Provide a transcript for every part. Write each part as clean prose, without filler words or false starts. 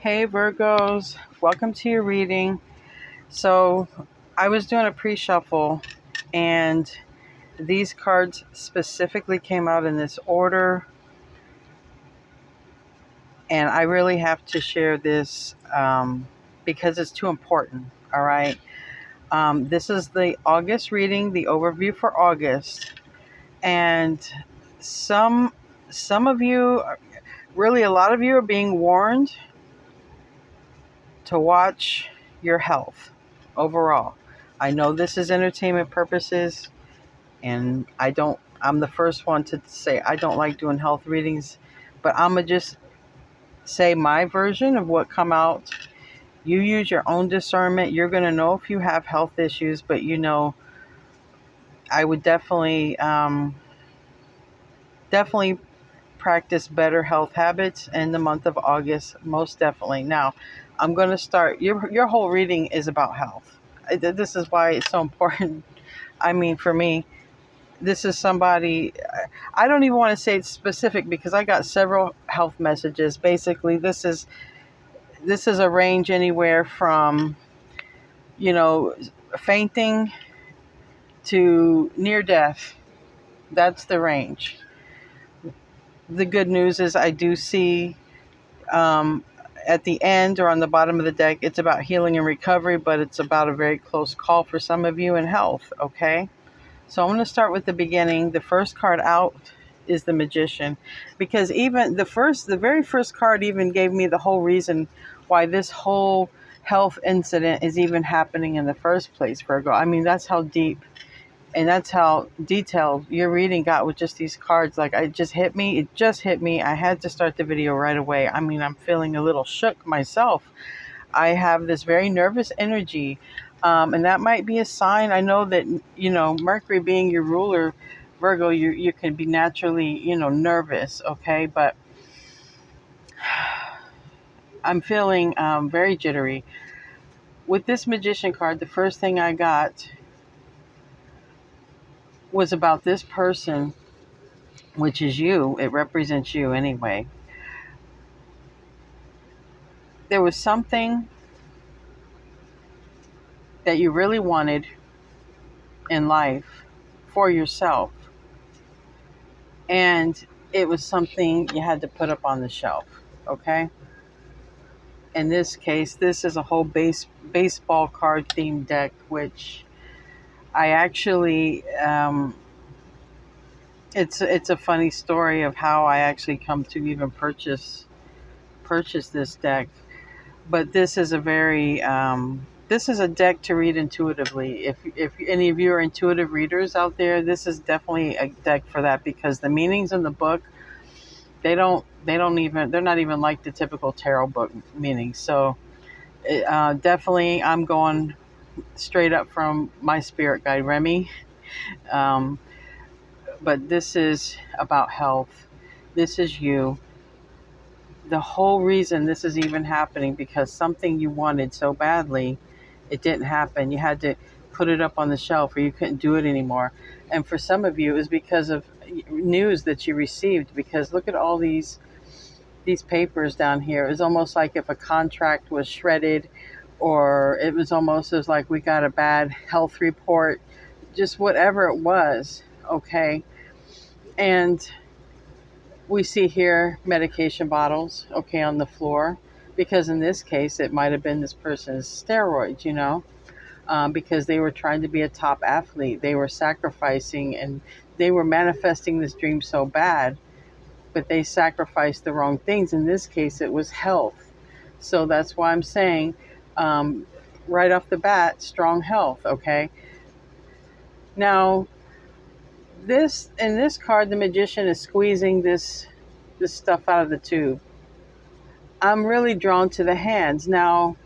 Hey Virgos, welcome to your reading. So, I was doing a pre-shuffle and these cards specifically came out in this order, and I really have to share this because it's too important. All right. This is the August reading, the overview for August, and some of you, really a lot of you, are being warned to watch your health overall. I know this is entertainment purposes, and I'm the first one to say I don't like doing health readings, but I'm going to just say my version of what come out. You use your own discernment. You're going to know if you have health issues, but I would definitely practice better health habits in the month of August, most definitely. Now, I'm going to start. Your whole reading is about health. This is why it's so important. I mean, for me, this is somebody, I don't even want to say it's specific because I got several health messages. Basically, this is a range anywhere from, fainting to near death. That's the range. The good news is I do see at the end or on the bottom of the deck, it's about healing and recovery, but it's about a very close call for some of you in health, okay? So I'm going to start with the beginning. The first card out is the Magician, because even the very first card even gave me the whole reason why this whole health incident is even happening in the first place, Virgo. I mean, that's how deep and that's how detailed your reading got with just these cards. Like, it just hit me. I had to start the video right away. I mean, I'm feeling a little shook myself. I have this very nervous energy. And that might be a sign. I know that, Mercury being your ruler, Virgo, you can be naturally, nervous, okay? But I'm feeling very jittery. With this Magician card, the first thing I got was about this person, which is you. It represents you anyway. There was something that you really wanted in life for yourself, and it was something you had to put up on the shelf, okay? In this case, this is a whole baseball card themed deck, which I actually, it's a funny story of how I actually come to even purchase this deck. But this is this is a deck to read intuitively. If any of you are intuitive readers out there, this is definitely a deck for that, because the meanings in the book, they're not even like the typical tarot book meanings. So definitely, I'm going straight up from my spirit guide, Remy. Um, but this is about health. This is you. The whole reason this is even happening, because something you wanted so badly, it didn't happen. You had to put it up on the shelf, or you couldn't do it anymore. And for some of you, it was because of news that you received. Because look at all these papers down here. It was almost like if a contract was shredded, or it was almost as like we got a bad health report, just whatever it was, okay? And we see here medication bottles, okay, on the floor, because in this case, it might have been this person's steroids, because they were trying to be a top athlete. They were sacrificing, and they were manifesting this dream so bad, but they sacrificed the wrong things. In this case, it was health. So that's why I'm saying, right off the bat, strong health, okay? Now, in this card, the Magician is squeezing this stuff out of the tube. I'm really drawn to the hands. Now,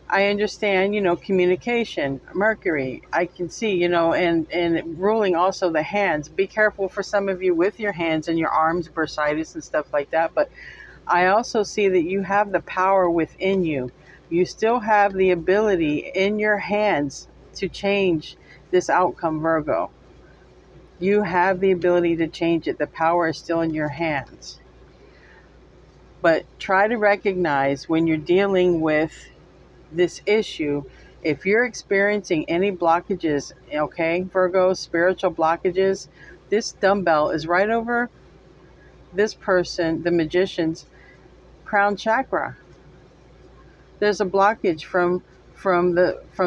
I understand, communication, Mercury, I can see, and ruling also the hands. Be careful for some of you with your hands and your arms, bursitis and stuff like that. But I also see that you have the power within you. You still have the ability in your hands to change this outcome, Virgo. You have the ability to change it. The power is still in your hands. But try to recognize when you're dealing with this issue, if you're experiencing any blockages, okay, Virgo, spiritual blockages, this dumbbell is right over this person, the magician's crown chakra. There's a blockage from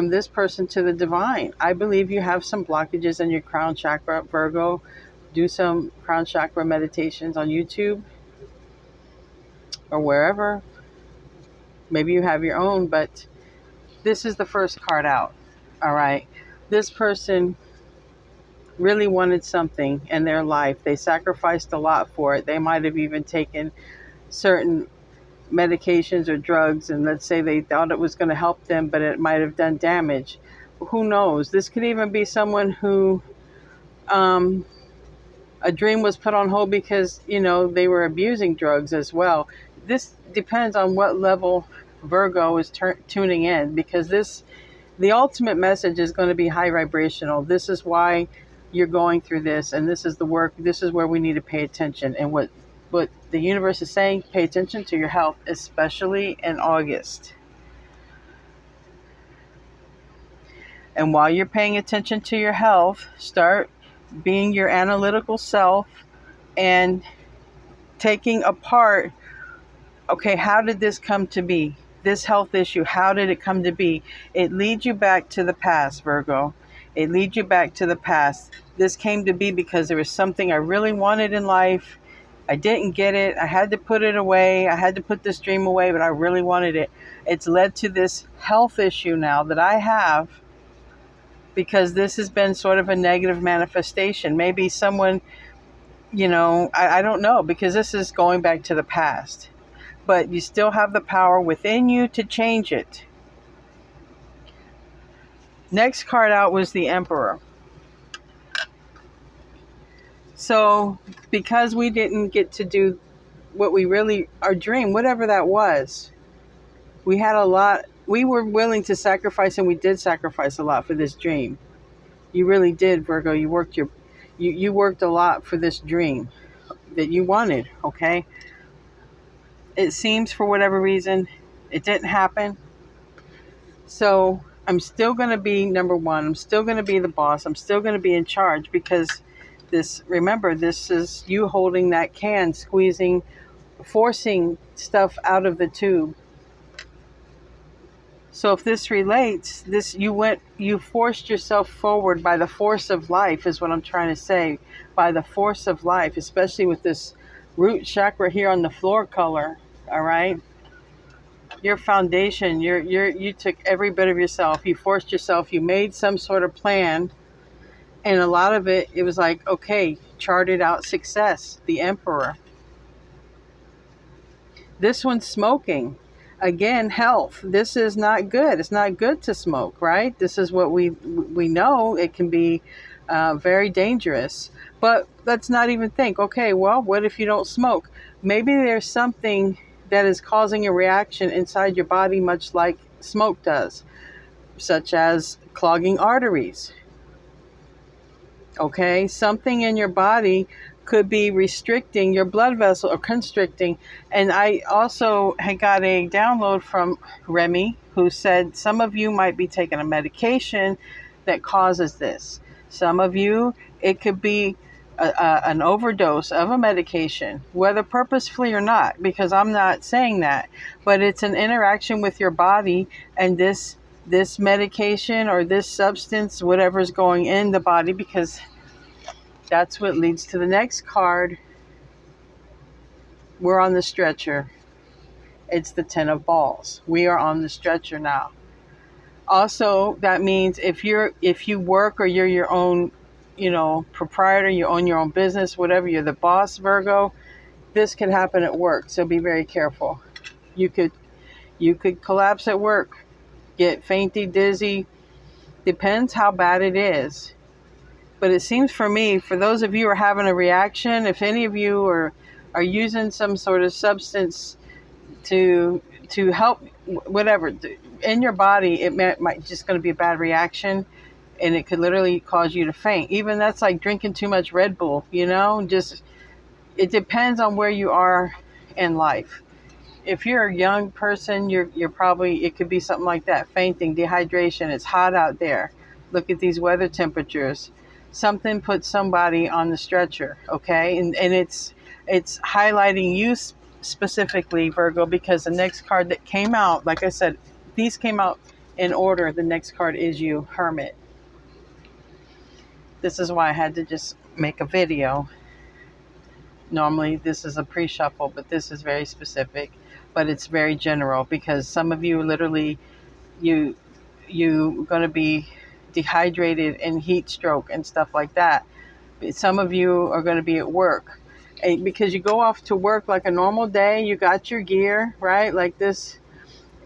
this person to the divine. I believe you have some blockages in your crown chakra, Virgo. Do some crown chakra meditations on YouTube or wherever. Maybe you have your own, but this is the first card out. All right. This person really wanted something in their life. They sacrificed a lot for it. They might have even taken certain medications or drugs, and let's say they thought it was going to help them, but it might have done damage. Who knows? This could even be someone who a dream was put on hold because, they were abusing drugs as well. This depends on what level Virgo is tuning in, because the ultimate message is going to be high vibrational. This is why you're going through this, and this is the work. This is where we need to pay attention. And what the universe is saying, pay attention to your health, especially in August. And while you're paying attention to your health, start being your analytical self and taking apart, okay, how did this come to be? This health issue, how did it come to be? It leads you back to the past, Virgo. It leads you back to the past. This came to be because there was something I really wanted in life. I didn't get it. I had to put it away. I had to put this dream away, but I really wanted it. It's led to this health issue now that I have, because this has been sort of a negative manifestation. Maybe someone, I don't know, because this is going back to the past. But you still have the power within you to change it. Next card out was the Emperor. So because we didn't get to do what we really, our dream, whatever that was, we had a lot, we were willing to sacrifice, and we did sacrifice a lot for this dream. You really did, Virgo. You worked a lot for this dream that you wanted, okay? It seems for whatever reason it didn't happen. So I'm still going to be number one. I'm still going to be the boss. I'm still going to be in charge, because remember, this is you holding that can, squeezing, forcing stuff out of the tube. So if this relates, you forced yourself forward by the force of life, is what I'm trying to say. By the force of life, especially with this root chakra here on the floor color. All right. Your foundation, you took every bit of yourself. You forced yourself. You made some sort of plan. And a lot of it was like, okay, charted out success, the Emperor. This one's smoking. Again, health. This is not good. It's not good to smoke, right? This is what we know. It can be very dangerous. But let's not even think, okay, well, what if you don't smoke? Maybe there's something that is causing a reaction inside your body, much like smoke does, such as clogging arteries. Okay, something in your body could be restricting your blood vessel or constricting. And I also had got a download from Remy, who said some of you might be taking a medication that causes this. Some of you, it could be an overdose of a medication, whether purposefully or not, because I'm not saying that, but it's an interaction with your body, and this medication or this substance, whatever is going in the body, because that's what leads to the next card. We're on the stretcher. It's the 10 of balls. We are on the stretcher now. Also, that means if you work, or you're your own, proprietor, you own your own business, whatever, you're the boss, Virgo, this could happen at work. So be very careful. You could collapse at work, get fainty, dizzy. Depends how bad it is. But it seems for me, for those of you who are having a reaction, if any of you are using some sort of substance to help, whatever, in your body, it might just going to be a bad reaction, and it could literally cause you to faint. Even that's like drinking too much Red Bull, just, it depends on where you are in life. if you're a young person, you're probably, it could be something like that, fainting, dehydration, it's hot out there. Look at these weather temperatures. Something put somebody on the stretcher, okay? And it's highlighting you specifically, Virgo, because the next card that came out, like I said, these came out in order. The next card is you, Hermit. This is why I had to just make a video. Normally this is a pre-shuffle, but this is very specific, but it's very general, because some of you literally, you going to be dehydrated and heat stroke and stuff like that. Some of you are going to be at work, and because you go off to work like a normal day, you got your gear, right? Like this,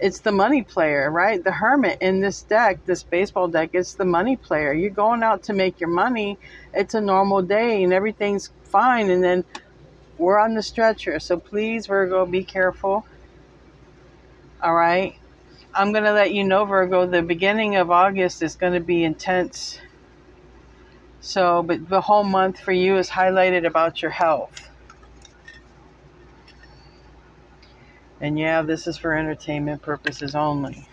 it's the money player, right? The Hermit in this deck, this baseball deck, it's the money player. You're going out to make your money. It's a normal day and everything's fine, and then we're on the stretcher. So please, Virgo, be careful. All right. I'm going to let you know, Virgo, the beginning of August is going to be intense. So, but the whole month for you is highlighted about your health. And yeah, this is for entertainment purposes only.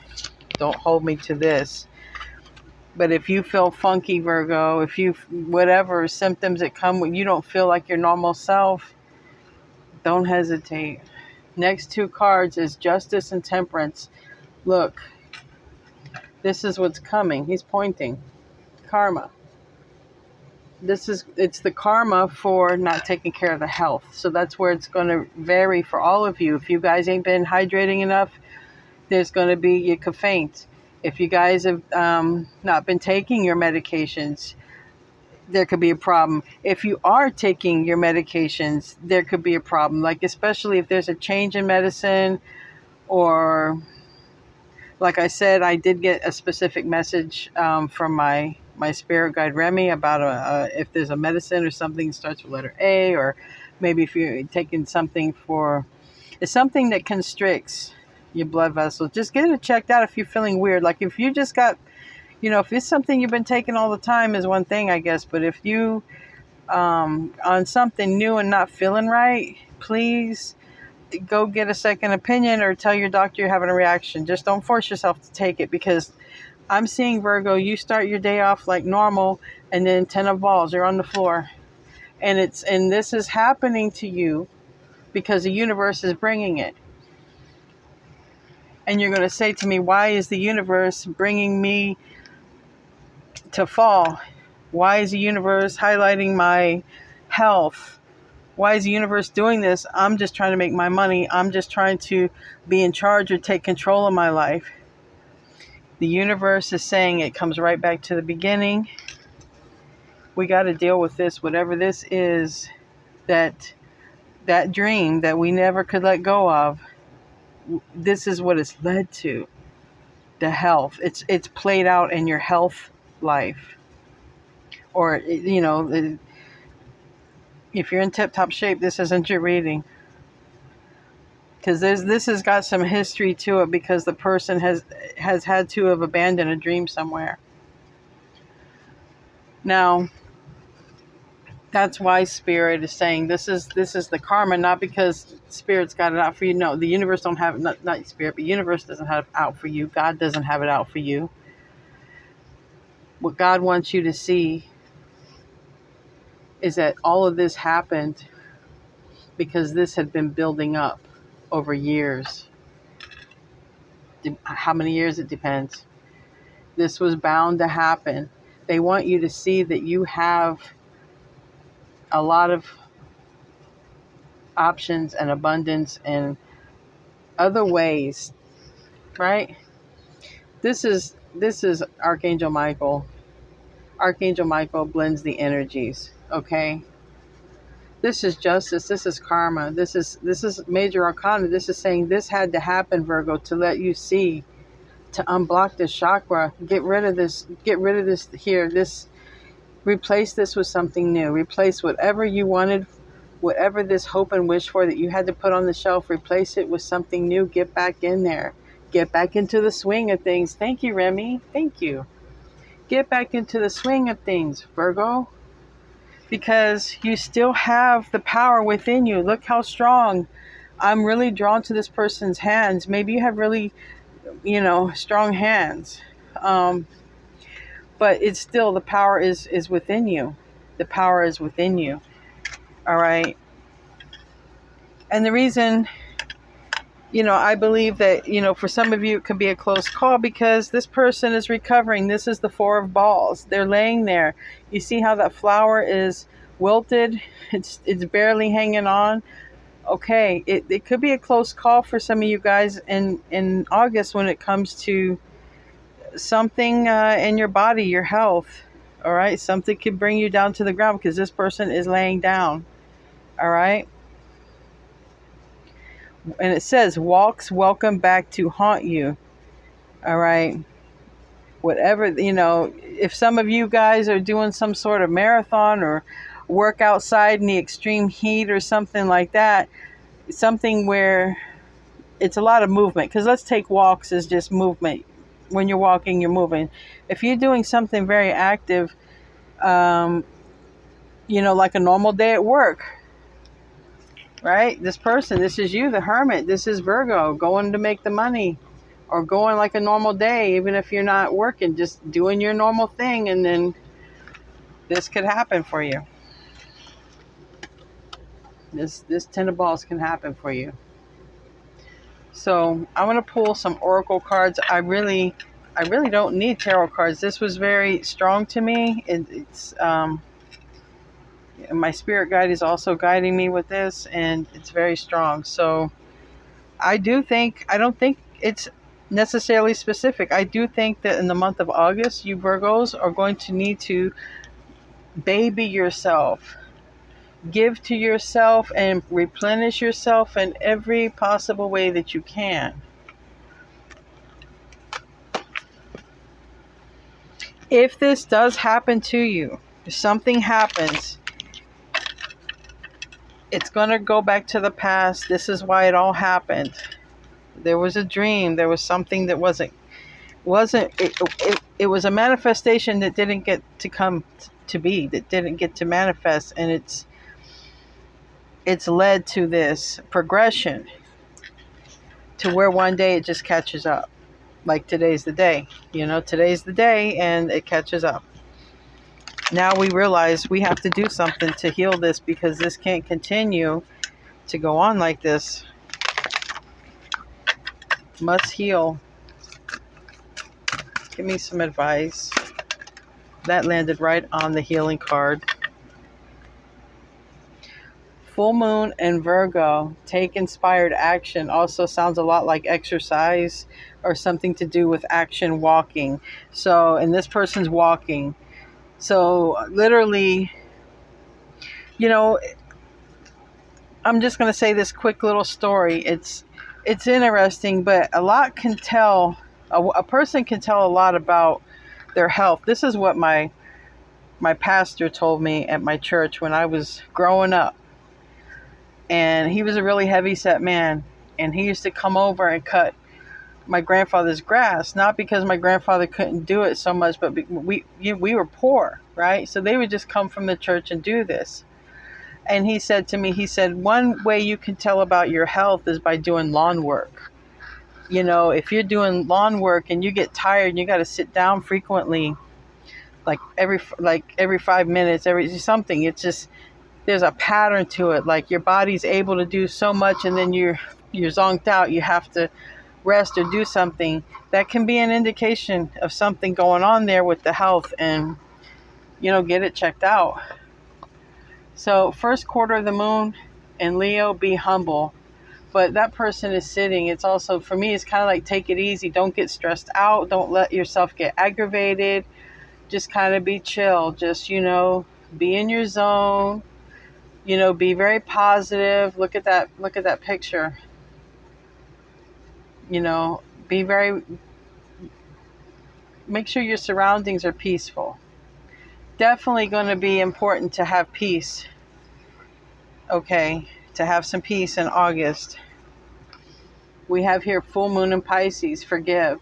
Don't hold me to this. But if you feel funky, Virgo, if you, whatever symptoms that come when you don't feel like your normal self, don't hesitate. Next two cards is Justice and Temperance. Look, this is what's coming. He's pointing. Karma. It's the karma for not taking care of the health. So that's where it's going to vary for all of you. If you guys ain't been hydrating enough, there's going to be, you could faint. If you guys have not been taking your medications, there could be a problem. If you are taking your medications, there could be a problem. Like especially if there's a change in medicine, or like I said, I did get a specific message from my spirit guide Remy about if there's a medicine or something that starts with letter A, or maybe if you're taking something for, it's something that constricts your blood vessels. Just get it checked out if you're feeling weird. Like if you just got, if it's something you've been taking all the time is one thing, I guess. But if you on something new and not feeling right, please go get a second opinion or tell your doctor you're having a reaction. Just don't force yourself to take it, because I'm seeing, Virgo, you start your day off like normal, and then 10 of balls, you're on the floor. And this is happening to you because the universe is bringing it. And you're going to say to me, why is the universe bringing me to fall? Why is the universe highlighting my health? Why is the universe doing this? I'm just trying to make my money. I'm just trying to be in charge or take control of my life. The universe is saying, it comes right back to the beginning. We got to deal with this, whatever this is, that dream that we never could let go of. This is what it's led to. The health. It's played out in your health life. Or, if you're in tip-top shape, this isn't your reading. Because this has got some history to it, because the person has had to have abandoned a dream somewhere. Now, that's why Spirit is saying this is the karma, not because Spirit's got it out for you. No, the universe don't have it, not Spirit, but universe doesn't have it out for you. God doesn't have it out for you. What God wants you to see is that all of this happened because this had been building up over years. How many years? It depends. This was bound to happen. They want you to see that you have a lot of options and abundance and other ways, right? This is Archangel Michael. Archangel Michael blends the energies, okay? This is justice. This is karma. This is major arcana. This is saying this had to happen, Virgo, to let you see, to unblock this chakra. Get rid of this here. Replace this with something new. Replace whatever you wanted, whatever this hope and wish for that you had to put on the shelf. Replace it with something new. Get back in there. Get back into the swing of things. Thank you, Remy. Thank you. Get back into the swing of things, Virgo. Because you still have the power within you. Look how strong. I'm really drawn to this person's hands. Maybe you have really, strong hands. Um, but it's still, the power is within you. The power is within you. All right. And the reason, I believe that, for some of you, it could be a close call because this person is recovering. This is the Four of Balls. They're laying there. You see how that flower is wilted? It's barely hanging on. Okay. It could be a close call for some of you guys in August when it comes to something in your body, your health. All right. Something could bring you down to the ground because this person is laying down. All right. And it says, walks welcome back to haunt you. All right. Whatever, if some of you guys are doing some sort of marathon or work outside in the extreme heat or something like that, something where it's a lot of movement, because let's take walks as just movement. When you're walking, you're moving. If you're doing something very active, like a normal day at work, right? This is you, the hermit. This is Virgo, going to make the money, or going like a normal day, even if you're not working, just doing your normal thing, and then this could happen for you. This Ten of Balls can happen for you. So I'm going to pull some oracle cards. I really don't need tarot cards. This was very strong to me. It's my spirit guide is also guiding me with this, and it's very strong. So I don't think it's necessarily specific. I do think that in the month of August, you Virgos are going to need to baby yourself. Give to yourself and replenish yourself in every possible way that you can. If this does happen to you, if something happens, it's going to go back to the past. This is why it all happened. There was a dream. There was something that it was a manifestation that didn't get to come to be, that didn't get to manifest, and it's led to this progression to where one day it just catches up. Like today's the day. Today's the day, and it catches up. Now we realize we have to do something to heal this, because this can't continue to go on like this. Must heal. Give me some advice. That landed right on the healing card. Full moon and Virgo, take inspired action. Also sounds a lot like exercise or something to do with action, walking. So, and this person's walking. So literally, I'm just going to say this quick little story. It's interesting, but a lot can tell, a person can tell a lot about their health. This is what my pastor told me at my church when I was growing up. And he was a really heavy-set man. And he used to come over and cut my grandfather's grass. Not because my grandfather couldn't do it so much, but we were poor, right? So they would just come from the church and do this. And he said to me, one way you can tell about your health is by doing lawn work. If you're doing lawn work and you get tired and you got to sit down frequently, like every 5 minutes, every something, it's just, there's a pattern to it. Like your body's able to do so much, and then you're zonked out. You have to rest or do something. That can be an indication of something going on there with the health, and get it checked out. So first quarter of the moon in Leo, be humble. But that person is sitting. It's also, for me, it's kind of like, take it easy. Don't get stressed out. Don't let yourself get aggravated. Just kind of be chill. Just, be in your zone. Be very positive. Look at that picture. Make sure your surroundings are peaceful. Definitely going to be important to have peace. Okay, to have some peace in August. We have here full moon in Pisces, forgive.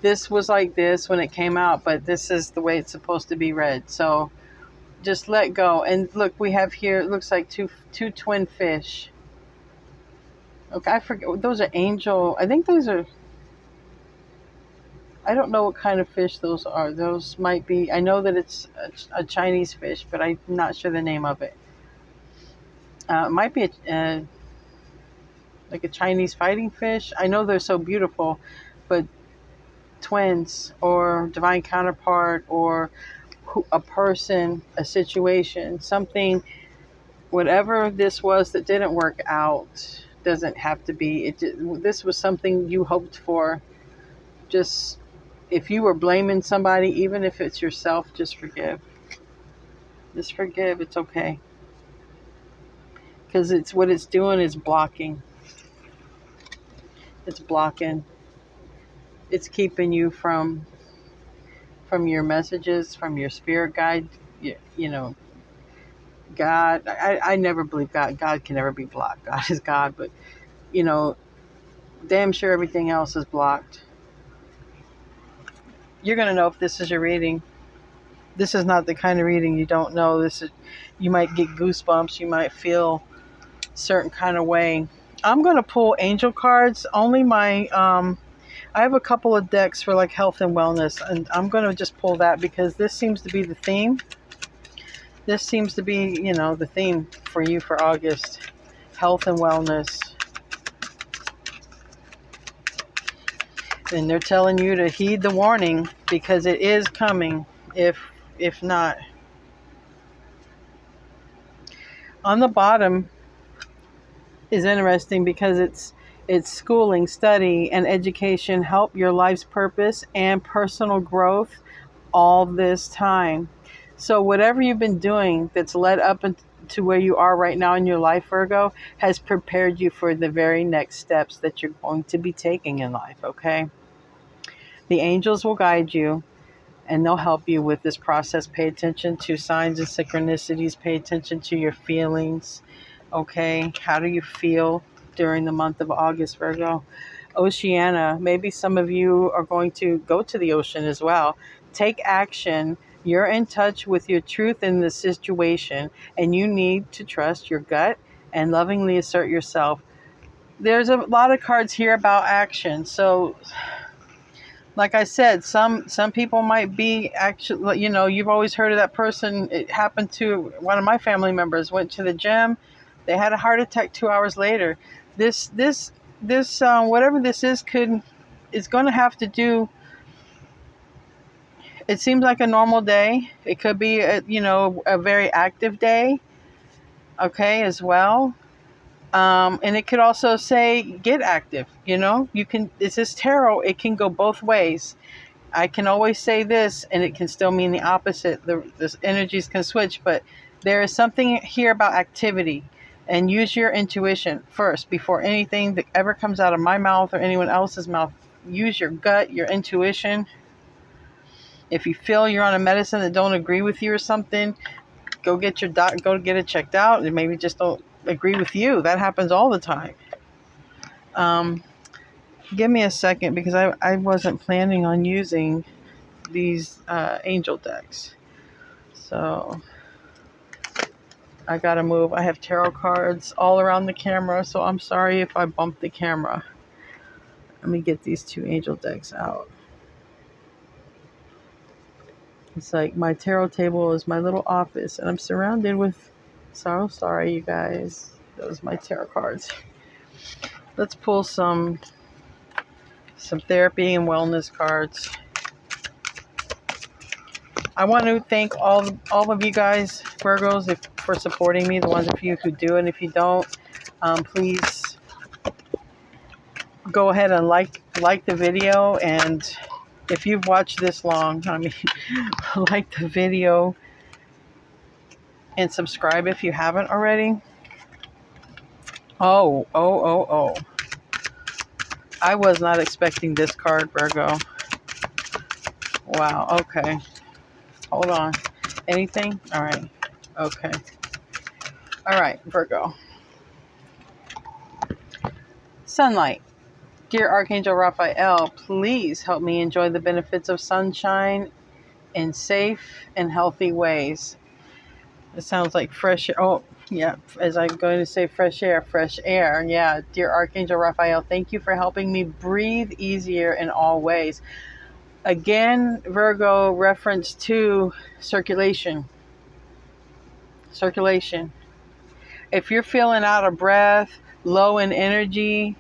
This was like this when it came out, but this is the way it's supposed to be read. So just let go. And look, we have here, it looks like two twin fish. Okay, I forget. Those are angel. I think those are. I don't know what kind of fish those are. Those might be. I know that it's a Chinese fish, but I'm not sure the name of it. It might be like a Chinese fighting fish. I know they're so beautiful, but twins or divine counterpart or a person, a situation, something, whatever this was that didn't work out, doesn't have to be. This was something you hoped for. Just if you were blaming somebody, even if it's yourself, just forgive. Just forgive. It's okay. Because it's what it's doing is blocking. It's blocking. It's keeping you from your messages, from your spirit guide. You know, God. I never believe God. God can never be blocked. God is God, but you know, damn sure everything else is blocked. You're gonna know if this is your reading. This is not the kind of reading you don't know. This is, you might get goosebumps. You might feel certain kind of way. I'm gonna pull angel cards. Only my I have a couple of decks for like health and wellness, and I'm gonna just pull that because this seems to be the theme. This seems to be, the theme for you for August. Health and wellness. And they're telling you to heed the warning because it is coming if not. On the bottom is interesting because it's schooling, study, and education help your life's purpose and personal growth all this time. So whatever you've been doing that's led up to where you are right now in your life, Virgo, has prepared you for the very next steps that you're going to be taking in life, okay? The angels will guide you and they'll help you with this process. Pay attention to signs and synchronicities. Pay attention to your feelings, okay? How do you feel during the month of August, Virgo? Oceania, maybe some of you are going to go to the ocean as well. Take action. You're in touch with your truth in this situation, and you need to trust your gut and lovingly assert yourself. There's a lot of cards here about action. So, like I said, some people might be actually, you've always heard of that person. It happened to one of my family members. Went to the gym, they had a heart attack 2 hours later. This whatever this is is going to have to do. It seems like a normal day. It could be a very active day, okay, as well. And it could also say get active. You can. It's this tarot. It can go both ways. I can always say this, and it can still mean the opposite. The energies can switch, but there is something here about activity. And use your intuition first before anything that ever comes out of my mouth or anyone else's mouth. Use your gut, your intuition. If you feel you're on a medicine that don't agree with you or something, go get it checked out. And maybe just don't agree with you. That happens all the time. Give me a second because I wasn't planning on using these angel decks. So I gotta move. I have tarot cards all around the camera, so I'm sorry if I bump the camera. Let me get these two angel decks out. It's like my tarot table is my little office, and I'm surrounded with. So sorry, you guys. Those are my tarot cards. Let's pull some therapy and wellness cards. I want to thank all of you guys, Virgos, for supporting me. The ones of you who do, and if you don't, please go ahead and like the video. And if you've watched this long, like the video and subscribe if you haven't already. Oh! I was not expecting this card, Virgo. Wow. Okay. Hold on. Anything? All right. Okay. All right, Virgo. Sunlight. Dear Archangel Raphael, please help me enjoy the benefits of sunshine in safe and healthy ways. It sounds like fresh. Oh, yeah. As I'm going to say, fresh air, fresh air. Yeah. Dear Archangel Raphael, thank you for helping me breathe easier in all ways. Again, Virgo, reference to circulation. Circulation. If you're feeling out of breath, low in energy,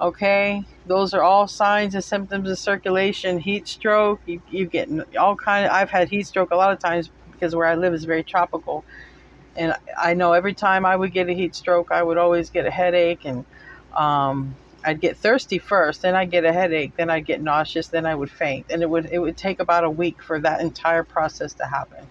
okay, those are all signs and symptoms of circulation. Heat stroke, you get all kind of. I've had heat stroke a lot of times because where I live is very tropical. And I know every time I would get a heat stroke, I would always get a headache, and I'd get thirsty first, then I'd get a headache, then I'd get nauseous, then I would faint, and it would take about a week for that entire process to happen.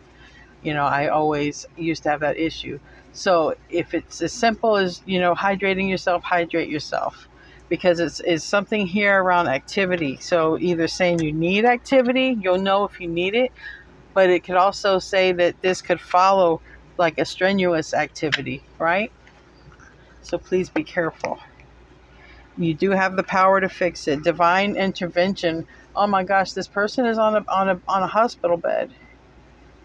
I always used to have that issue. So if it's as simple as hydrating yourself, hydrate yourself, because it's something here around activity. So either saying you need activity, you'll know if you need it, but it could also say that this could follow like a strenuous activity, right? So please be careful. You do have the power to fix it. Divine intervention. Oh my gosh, this person is on a hospital bed.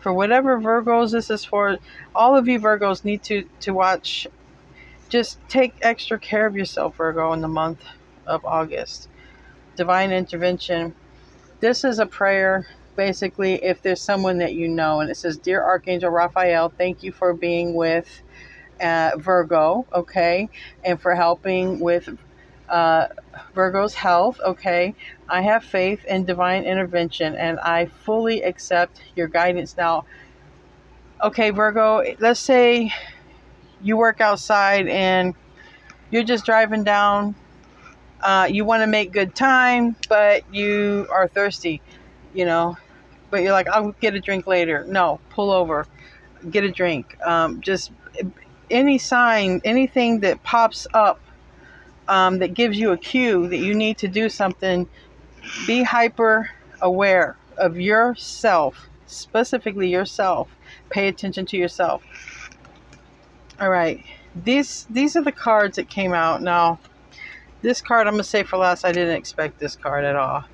For whatever Virgos this is for, all of you Virgos need to watch. Just take extra care of yourself, Virgo, in the month of August. Divine intervention. This is a prayer, basically, if there's someone that you know, and it says, Dear Archangel Raphael, thank you for being with Virgo, okay, and for helping with Virgo's health, okay. I have faith in divine intervention, and I fully accept your guidance. Now, okay, Virgo, let's say you work outside and you're just driving down. You want to make good time, but you are thirsty, but you're like, I'll get a drink later. No, pull over, get a drink. Just any sign, anything that pops up that gives you a cue that you need to do something, be hyper aware of yourself, specifically yourself. Pay attention to yourself. All right. These are the cards that came out. Now, this card I'm going to say for last. I didn't expect this card at all.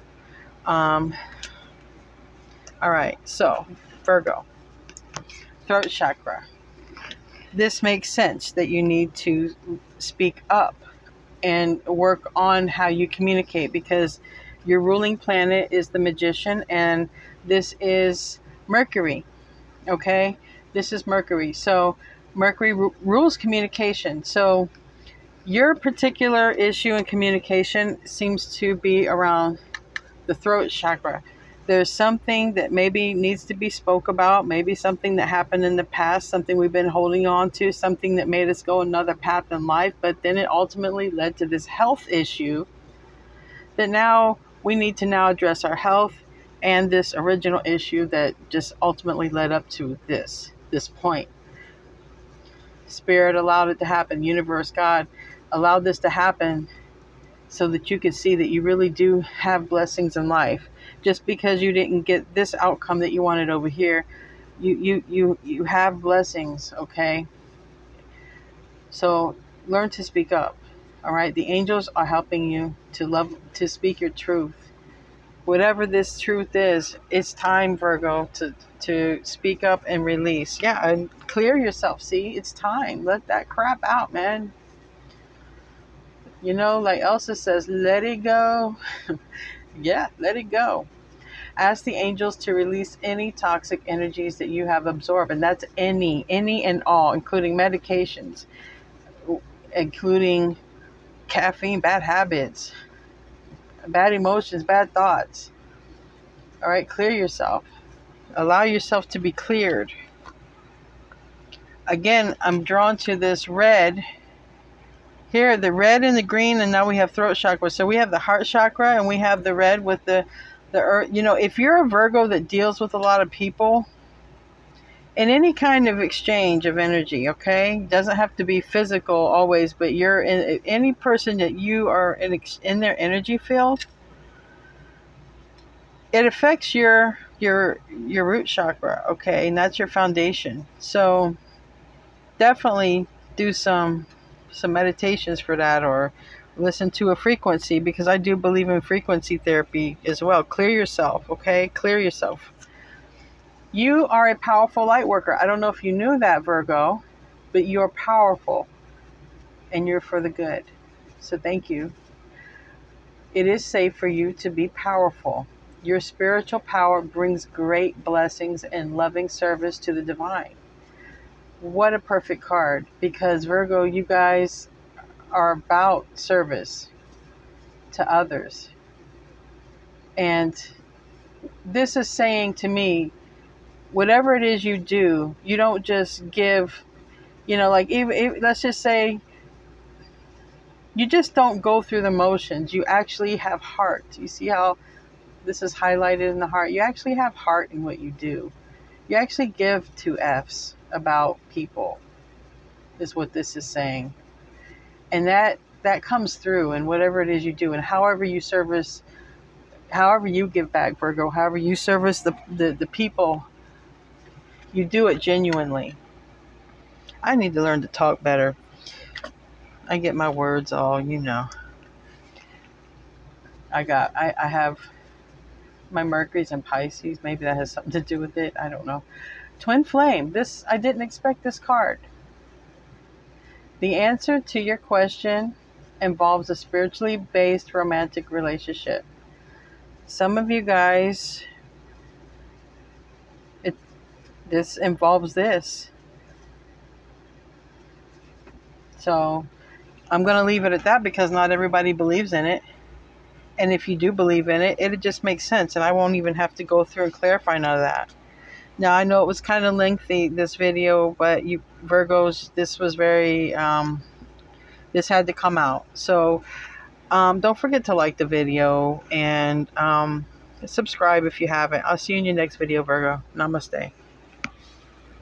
All right. So, Virgo. Throat chakra. This makes sense that you need to speak up and work on how you communicate, because your ruling planet is the Magician, and this is Mercury. Okay? This is Mercury. So Mercury rules communication. So your particular issue in communication seems to be around the throat chakra. There's something that maybe needs to be spoke about, maybe something that happened in the past, something we've been holding on to, something that made us go another path in life, but then it ultimately led to this health issue that now we need to now address our health and this original issue that just ultimately led up to this point. Spirit allowed it to happen. Universe, God allowed this to happen so that you could see that you really do have blessings in life. Just because you didn't get this outcome that you wanted over here, you have blessings, okay? So learn to speak up, all right? The angels are helping you to speak your truth. Whatever this truth is, it's time, Virgo, to speak up and release. Yeah, and clear yourself. See, it's time. Let that crap out, man. Like Elsa says, let it go. Yeah, let it go. Ask the angels to release any toxic energies that you have absorbed. And that's any and all, including medications, including caffeine, bad habits, bad emotions, bad thoughts. All right, clear yourself. Allow yourself to be cleared. Again, I'm drawn to this red. Here, the red and the green, and now we have throat chakra. So we have the heart chakra, and we have the red with the earth. If you're a Virgo that deals with a lot of people, in any kind of exchange of energy, okay? Doesn't have to be physical always, but you're in any person that you are in their energy field, it affects your root chakra, okay? And that's your foundation. So definitely do some meditations for that, or listen to a frequency, because I do believe in frequency therapy as well. Clear yourself, okay? Clear yourself. You are a powerful light worker. I don't know if you knew that, Virgo, but you're powerful and you're for the good. So thank you. It is safe for you to be powerful. Your spiritual power brings great blessings and loving service to the divine. What a perfect card, because Virgo, you guys are about service to others. And this is saying to me, whatever it is you do, you don't just give, like, even let's just say you just don't go through the motions. You actually have heart. You see how this is highlighted in the heart? You actually have heart in what you do. You actually give two F's about people, is what this is saying. And that comes through in whatever it is you do, and however you service, however you give back, Virgo, however you service the people, you do it genuinely. I need to learn to talk better. I get my words all, I have my Mercury's in Pisces. Maybe that has something to do with it. I don't know. Twin flame. I didn't expect this card. The answer to your question involves a spiritually based romantic relationship. Some of you guys, this involves this. So I'm going to leave it at that, because not everybody believes in it. And if you do believe in it, it just makes sense. And I won't even have to go through and clarify none of that. Now, I know it was kind of lengthy, this video, but you Virgos, this was very, this had to come out. So don't forget to like the video and subscribe if you haven't. I'll see you in your next video, Virgo. Namaste.